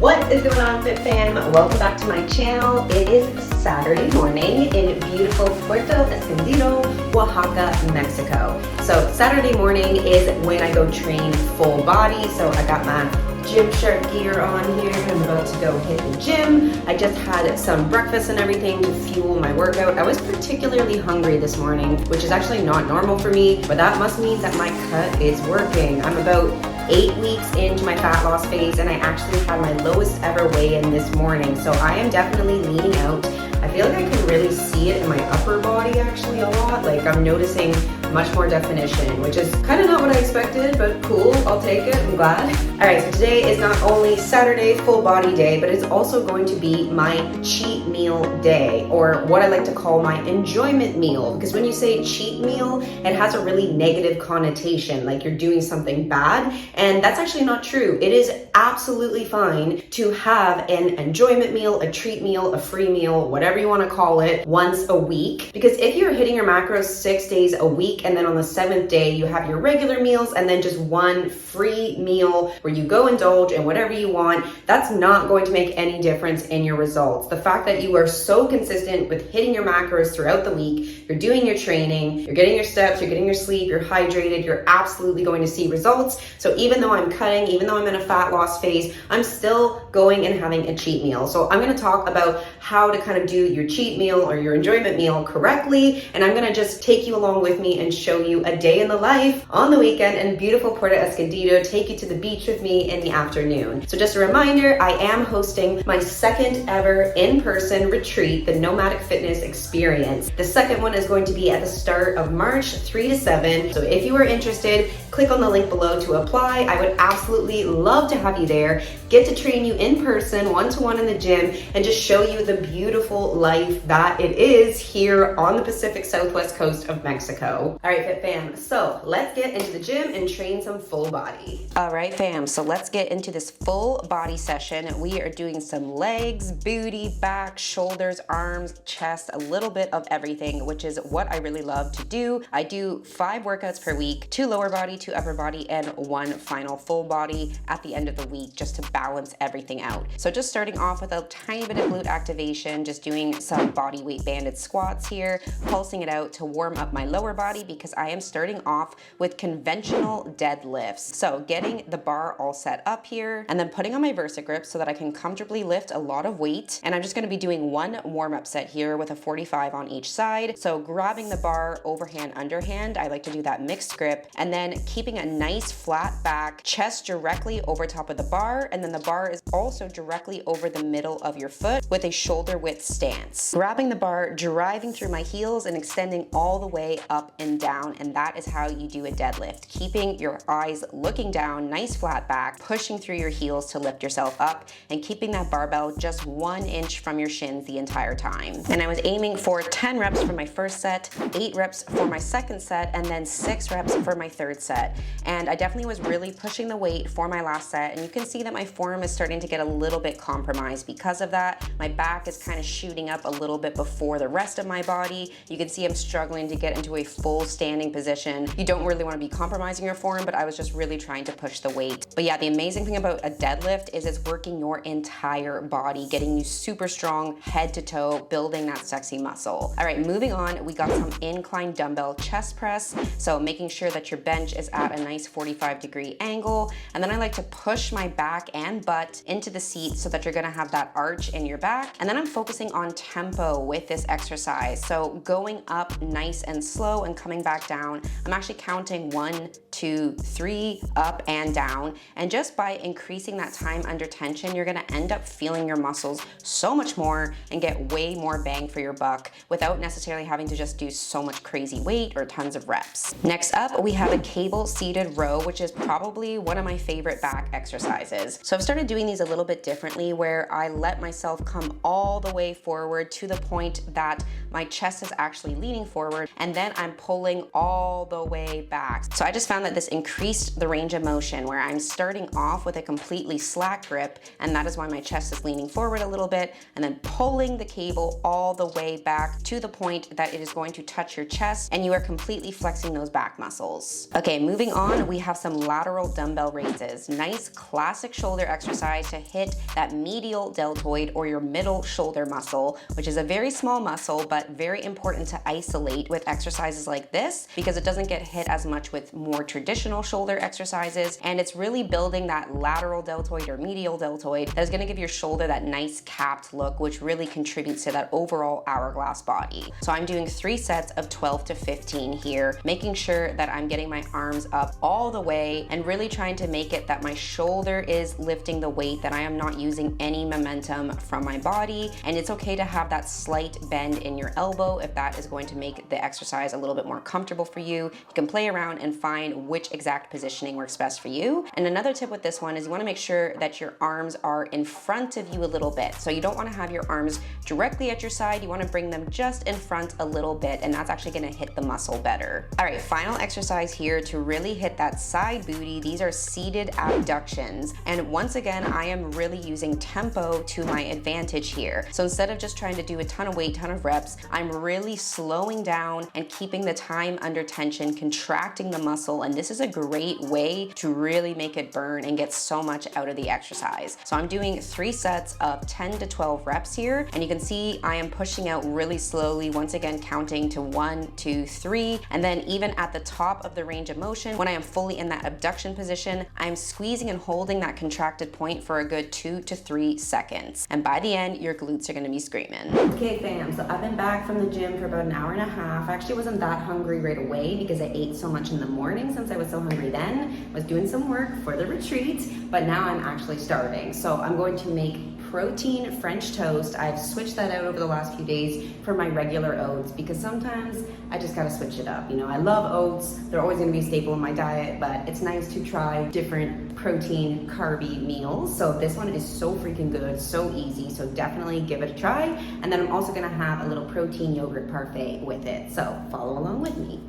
What is going on, FitFam? Welcome back to my channel. It is Saturday morning in beautiful Puerto Escondido, Oaxaca, Mexico. So Saturday morning is when I go train full body. So I got my Gymshark gear on here. I'm about to go hit the gym. I just had some breakfast and everything to fuel my workout. I was particularly hungry this morning, which is actually not normal for me, but that must mean that my cut is working. I'm about 8 weeks into my fat loss phase, and I actually had my lowest ever weigh-in this morning. So I am definitely leaning out. I feel like I can really see it in my upper body actually a lot. Like I'm noticing much more definition, which is kind of not what I expected, but cool, I'll take it, I'm glad. All right, so today is not only Saturday full body day, but it's also going to be my cheat meal day, or what I like to call my enjoyment meal. Because when you say cheat meal, it has a really negative connotation, like you're doing something bad, and that's actually not true. It is absolutely fine to have an enjoyment meal, a treat meal, a free meal, whatever you want to call it, once a week. Because if you're hitting your macros 6 days a week, and then on the 7th day you have your regular meals and then just one free meal where you go indulge in whatever you want, that's not going to make any difference in your results. The fact that you are so consistent with hitting your macros throughout the week, you're doing your training, you're getting your steps, you're getting your sleep, you're hydrated, you're absolutely going to see results. So even though I'm cutting, even though I'm in a fat loss phase, I'm still going and having a cheat meal. So I'm going to talk about how to kind of do your cheat meal or your enjoyment meal correctly, and I'm going to just take you along with me and show you a day in the life on the weekend in beautiful Puerto Escondido, take you to the beach with me in the afternoon. So just a reminder, I am hosting my second ever in-person retreat, the Nomadic Fitness Experience. The second one is going to be at the start of March 3 to 7. So if you are interested, click on the link below to apply. I would absolutely love to have you there, get to train you in person, one-to-one in the gym, and just show you the beautiful life that it is here on the Pacific Southwest coast of Mexico. All right, Fit Fam, so let's get into the gym and train some full body. All right, fam, so let's get into this full body session. We are doing some legs, booty, back, shoulders, arms, chest, a little bit of everything, which is what I really love to do. I do 5 workouts per week, 2 lower body, 2 upper body, and 1 final full body at the end of the week, just to balance everything out. So just starting off with a tiny bit of glute activation, just doing some body weight banded squats here, pulsing it out to warm up my lower body because I am starting off with conventional deadlifts. So getting the bar all set up here and then putting on my VersaGrip so that I can comfortably lift a lot of weight. And I'm just gonna be doing 1 warm-up set here with a 45 on each side. So grabbing the bar overhand, underhand, I like to do that mixed grip, and then keeping a nice flat back, chest directly over top of the bar, and then the bar is also directly over the middle of your foot with a shoulder width stance. Grabbing the bar, driving through my heels and extending all the way up and down, and that is how you do a deadlift. Keeping your eyes looking down, nice flat back, pushing through your heels to lift yourself up, and keeping that barbell just 1 inch from your shins the entire time. And I was aiming for 10 reps for my first set, 8 reps for my second set, and then 6 reps for my third set. And I definitely was really pushing the weight for my last set, and you can see that my form is starting to get a little bit compromised because of that. My back is kind of shooting up a little bit before the rest of my body. You can see I'm struggling to get into a full standing position. You don't really want to be compromising your form, but I was just really trying to push the weight. But yeah, the amazing thing about a deadlift is it's working your entire body, getting you super strong head to toe, building that sexy muscle. All right, moving on, we got some incline dumbbell chest press. So making sure that your bench is at a nice 45-degree angle. And then I like to push my back and butt into the seat so that you're gonna have that arch in your back. And then I'm focusing on tempo with this exercise. So going up nice and slow and coming back down. I'm actually counting 1, 2, 3, up and down. And just by increasing that time under tension, you're gonna end up feeling your muscles so much more and get way more bang for your buck without necessarily having to just do so much crazy weight or tons of reps. Next up, we have a cable seated row, which is probably one of my favorite back exercises. So I've started doing these a little bit differently where I let myself come all the way forward forward to the point that my chest is actually leaning forward, and then I'm pulling all the way back. So I just found that this increased the range of motion where I'm starting off with a completely slack grip, and that is why my chest is leaning forward a little bit, and then pulling the cable all the way back to the point that it is going to touch your chest, and you are completely flexing those back muscles. Okay, moving on, we have some lateral dumbbell raises. Nice classic shoulder exercise to hit that medial deltoid or your middle shoulder muscle, which is a very small muscle, but very important to isolate with exercises like this because it doesn't get hit as much with more traditional shoulder exercises, and it's really building that lateral deltoid or medial deltoid that is going to give your shoulder that nice capped look, which really contributes to that overall hourglass body. So I'm doing 3 sets of 12 to 15 here, making sure that I'm getting my arms up all the way and really trying to make it that my shoulder is lifting the weight, that I am not using any momentum from my body. And it's okay to have that slight bend in your elbow if that is going to make the exercise a little bit more comfortable for you. You can play around and find which exact positioning works best for you. And another tip with this one is you want to make sure that your arms are in front of you a little bit. So you don't want to have your arms directly at your side. You want to bring them just in front a little bit, and that's actually going to hit the muscle better. All right, final exercise here to really hit that side booty. These are seated abductions. And once again, I am really using tempo to my advantage here. So instead of just trying to do a ton of weight, ton of reps, I'm really slowing down and keeping the time under tension, contracting the muscle. And this is a great way to really make it burn and get so much out of the exercise. So I'm doing 3 sets of 10 to 12 reps here. And you can see I am pushing out really slowly, once again, counting to 1, 2, 3. And then even at the top of the range of motion, when I am fully in that abduction position, I'm squeezing and holding that contracted point for a good 2 to 3 seconds. And by the end, your glutes are gonna be screaming. Okay fam, so I've been back from the gym for about an hour and a half. I actually wasn't that hungry right away because I ate so much in the morning since I was so hungry then. I was doing some work for the retreat, but now I'm actually starving. So I'm going to make protein French toast. I've switched that out over the last few days for my regular oats because sometimes I just gotta switch it up. You know, I love oats. They're always gonna be a staple in my diet, but it's nice to try different protein carby meals. So this one is so freaking good, so easy. So definitely give it a try. And then I'm also gonna have a little protein yogurt parfait with it. So follow along with me.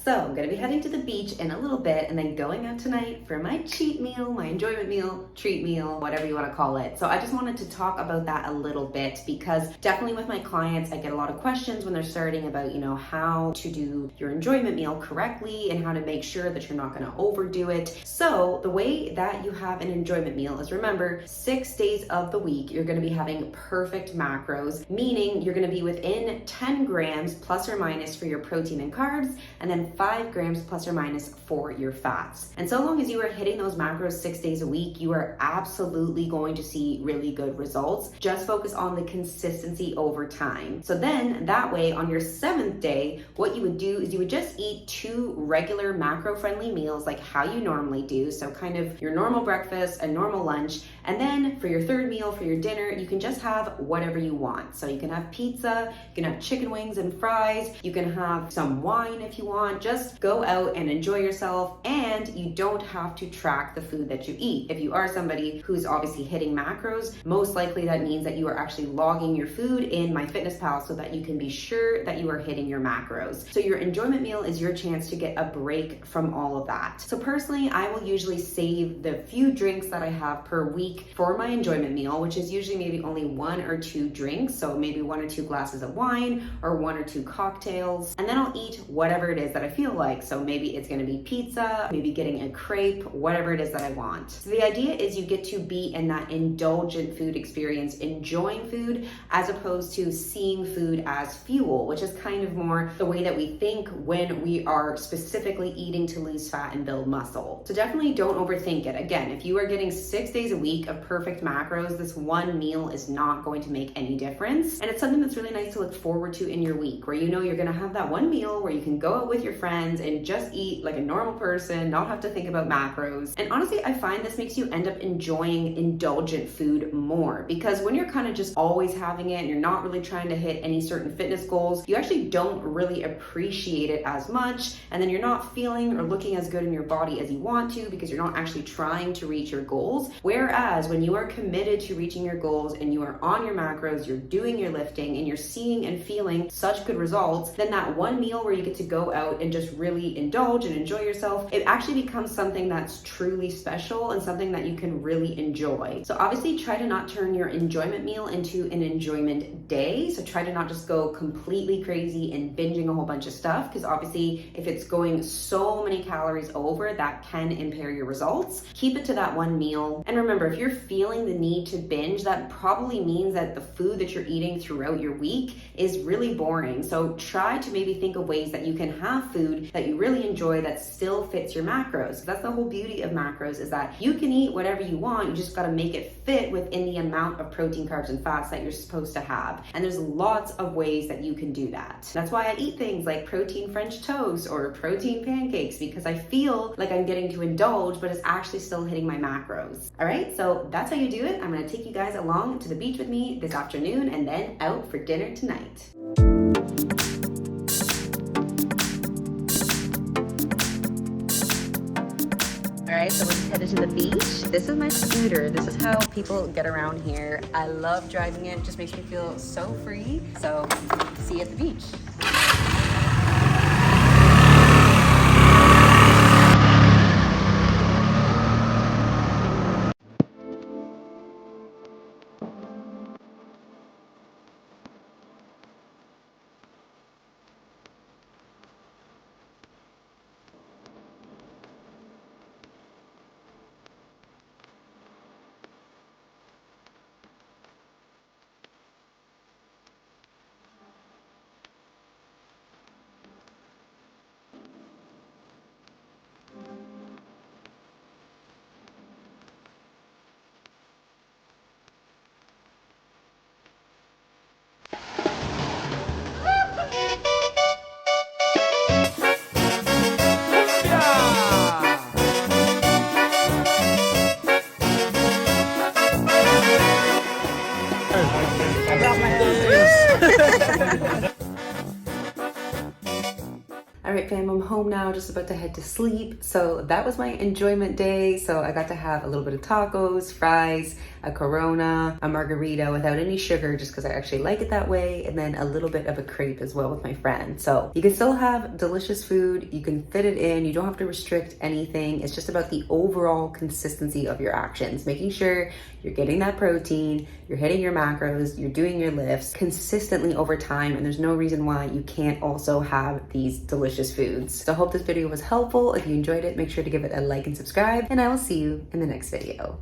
So I'm gonna be heading to the beach in a little bit and then going out tonight for my cheat meal, my enjoyment meal, treat meal, whatever you wanna call it. So I just wanted to talk about that a little bit because definitely with my clients, I get a lot of questions when they're starting about, you know, how to do your enjoyment meal correctly and how to make sure that you're not gonna overdo it. So the way that you have an enjoyment meal is, remember, 6 days of the week, you're gonna be having perfect macros, meaning you're gonna be within 10 grams plus or minus for your protein and carbs, and then 5 grams plus or minus for your fats. And so long as you are hitting those macros 6 days a week, you are absolutely going to see really good results. Just focus on the consistency over time. So then that way on your 7th day, what you would do is you would just eat 2 regular macro-friendly meals like how you normally do. So kind of your normal breakfast, a normal lunch, and then for your 3rd meal, for your dinner, you can just have whatever you want. So you can have pizza, you can have chicken wings and fries, you can have some wine if you want. Just go out and enjoy yourself, and you don't have to track the food that you eat. If you are somebody who's obviously hitting macros, most likely that means that you are actually logging your food in MyFitnessPal so that you can be sure that you are hitting your macros. So your enjoyment meal is your chance to get a break from all of that. So personally, I will usually save the few drinks that I have per week for my enjoyment meal, which is usually maybe only 1 or 2 drinks. So maybe 1 or 2 glasses of wine or 1 or 2 cocktails. And then I'll eat whatever it is that I feel like. So maybe it's gonna be pizza, maybe getting a crepe, whatever it is that I want. So the idea is you get to be in that indulgent food experience, enjoying food, as opposed to seeing food as fuel, which is kind of more the way that we think when we are specifically eating to lose fat and build muscle. So definitely don't overthink it. Again, if you are getting 6 days a week of perfect macros, this one meal is not going to make any difference. And it's something that's really nice to look forward to in your week, where you know you're gonna have that one meal where you can go out with your friends and just eat like a normal person, not have to think about macros. And honestly, I find this makes you end up enjoying indulgent food more, because when you're kind of just always having it and you're not really trying to hit any certain fitness goals, you actually don't really appreciate it as much, and then you're not feeling or looking as good in your body as you want to because you're not actually trying to reach your goals. Whereas when you are committed to reaching your goals and you are on your macros, you're doing your lifting and you're seeing and feeling such good results, then that one meal where you get to go out and just really indulge and enjoy yourself, it actually becomes something that's truly special and something that you can really enjoy. So obviously try to not turn your enjoyment meal into an enjoyment day. So try to not just go completely crazy and binging a whole bunch of stuff, because obviously if it's going so many calories over, that can impair your results. Keep it to that one meal. And remember, if you're feeling the need to binge, that probably means that the food that you're eating throughout your week is really boring. So try to maybe think of ways that you can have food that you really enjoy that still fits your macros. That's the whole beauty of macros, is that you can eat whatever you want. You just got to make it fit within the amount of protein, carbs, and fats that you're supposed to have. And there's lots of ways that you can do that. That's why I eat things like protein French toast or protein pancakes, because I feel like I'm getting to indulge, but it's actually still hitting my macros. All right, so that's how you do it. I'm gonna take you guys along to the beach with me this afternoon and then out for dinner tonight. All right, so we're headed to the beach. This is my scooter. This is how people get around here. I love driving it. It just makes me feel so free. So see you at the beach. All right, fam, I'm home now, just about to head to sleep. So that was my enjoyment day. So I got to have a little bit of tacos, fries, a Corona, a margarita without any sugar, just because I actually like it that way, and then a little bit of a crepe as well with my friend. So you can still have delicious food. You can fit it in. You don't have to restrict anything. It's just about the overall consistency of your actions, making sure you're getting that protein, you're hitting your macros, you're doing your lifts consistently over time, and there's no reason why you can't also have these delicious foods. So I hope this video was helpful. If you enjoyed it, make sure to give it a like and subscribe, and I will see you in the next video.